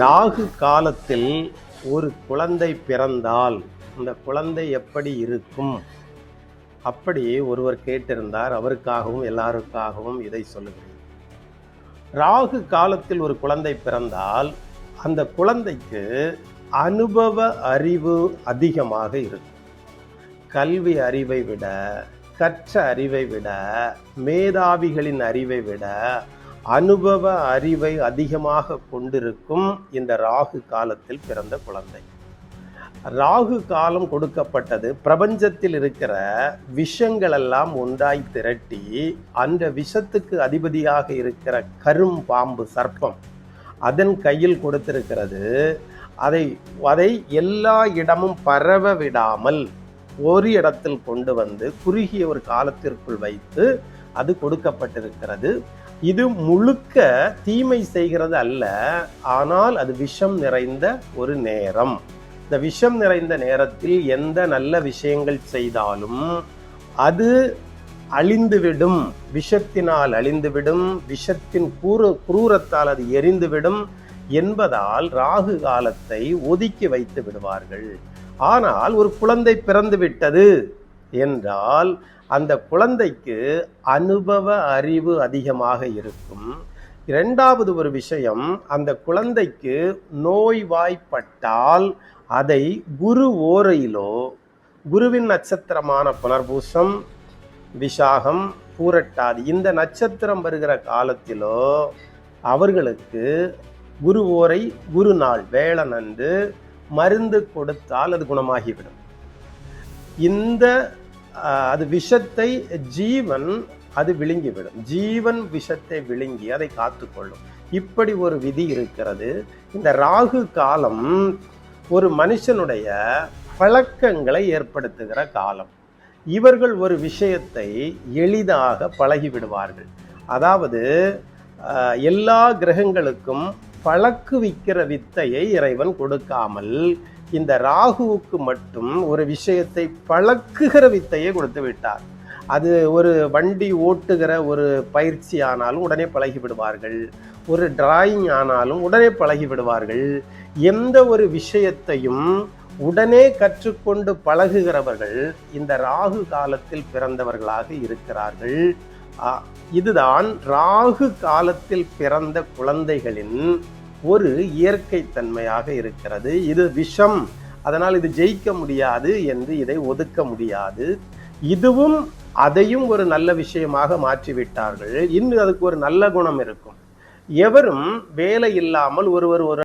ராகு காலத்தில் ஒரு குழந்தை பிறந்தால் அந்த குழந்தை எப்படி இருக்கும்? அப்படி ஒருவர் கேட்டிருந்தார். அவருக்காகவும் எல்லாருக்காகவும் இதை சொல்லுகிறேன். ராகு காலத்தில் ஒரு குழந்தை பிறந்தால் அந்த குழந்தைக்கு அனுபவ அறிவு அதிகமாக இருக்கும். கல்வி அறிவை விட, கற்ற அறிவை விட, மேதாவிகளின் அறிவை விட அனுபவ அறிவை அதிகமாக கொண்டிருக்கும் இந்த ராகு காலத்தில் பிறந்த குழந்தை. ராகு காலம் கொடுக்கப்பட்டது பிரபஞ்சத்தில் இருக்கிற விஷங்கள் எல்லாம் ஒன்றாய் திரட்டி அந்த விஷத்துக்கு அதிபதியாக இருக்கிற கரும் பாம்பு சர்ப்பம் அதன் கையில் கொடுத்திருக்கிறது. அதை எல்லா இடமும் பரவ விடாமல் ஒரு இடத்தில் கொண்டு வந்து குறுகிய ஒரு காலத்திற்குள் வைத்து அது கொடுக்கப்பட்டிருக்கிறது. இது முழுக்க தீமை செய்கிறது அல்ல, ஆனால் அது விஷம் நிறைந்த ஒரு நேரம். இந்த விஷம் நிறைந்த நேரத்தில் எந்த நல்ல விஷயங்கள் செய்தாலும் அது அழிந்துவிடும், விஷத்தினால் அழிந்துவிடும், விஷத்தின் குரூரத்தால் அது எரிந்துவிடும் என்பதால் ராகு காலத்தை ஒதுக்கி வைத்து விடுவார்கள். ஆனால் ஒரு குழந்தை பிறந்து விட்டது என்றால் அந்த குழந்தைக்கு அனுபவ அறிவு அதிகமாக இருக்கும். இரண்டாவது ஒரு விஷயம், அந்த குழந்தைக்கு நோய்வாய்ப்பட்டால் அதை குரு ஓரையிலோ, குருவின் நட்சத்திரமான புனர்பூசம், விஷாகம், பூரட்டாதி இந்த நட்சத்திரம் வருகிற காலத்திலோ அவர்களுக்கு குரு ஓரை, குரு நாள் வேளனன்று மருந்து கொடுத்தால் அது குணமாகிவிடும். அது விஷத்தை ஜீவன் அது விழுங்கிவிடும். ஜீவன் விஷத்தை விழுங்கி அதை காத்துக்கொள்ளும். இப்படி ஒரு விதி இருக்கிறது. இந்த ராகு காலம் ஒரு மனுஷனுடைய பழக்கங்களை ஏற்படுத்துகிற காலம். இவர்கள் ஒரு விஷயத்தை எளிதாக பழகிவிடுவார்கள். அதாவது எல்லா கிரகங்களுக்கும் பழக்குவிக்கிற வித்தையை இறைவன் கொடுக்காமல் இந்த ராகுவுக்கு மட்டும் ஒரு விஷயத்தை பழக்குகிற வித்தையை கொடுத்து விட்டார். அது ஒரு வண்டி ஓட்டுகிற ஒரு பயிற்சி ஆனாலும் உடனே பழகி விடுவார்கள். ஒரு டிராயிங் ஆனாலும் உடனே பழகி விடுவார்கள். எந்த ஒரு விஷயத்தையும் உடனே கற்றுக்கொண்டு பழகுகிறவர்கள் இந்த ராகு காலத்தில் பிறந்தவர்களாக இருக்கிறார்கள். இதுதான் ராகு காலத்தில் பிறந்த குழந்தைகளின் ஒரு இயற்கை தன்மையாக இருக்கிறது. இது விஷம், அதனால் இது ஜெயிக்க முடியாது என்று இதை ஒதுக்க முடியாது. இதுவும் அதையும் ஒரு நல்ல விஷயமாக மாற்றிவிட்டார்கள். இன்னும் அதுக்கு ஒரு நல்ல குணம் இருக்கும். எவரும் வேலை இல்லாமல் ஒருவர்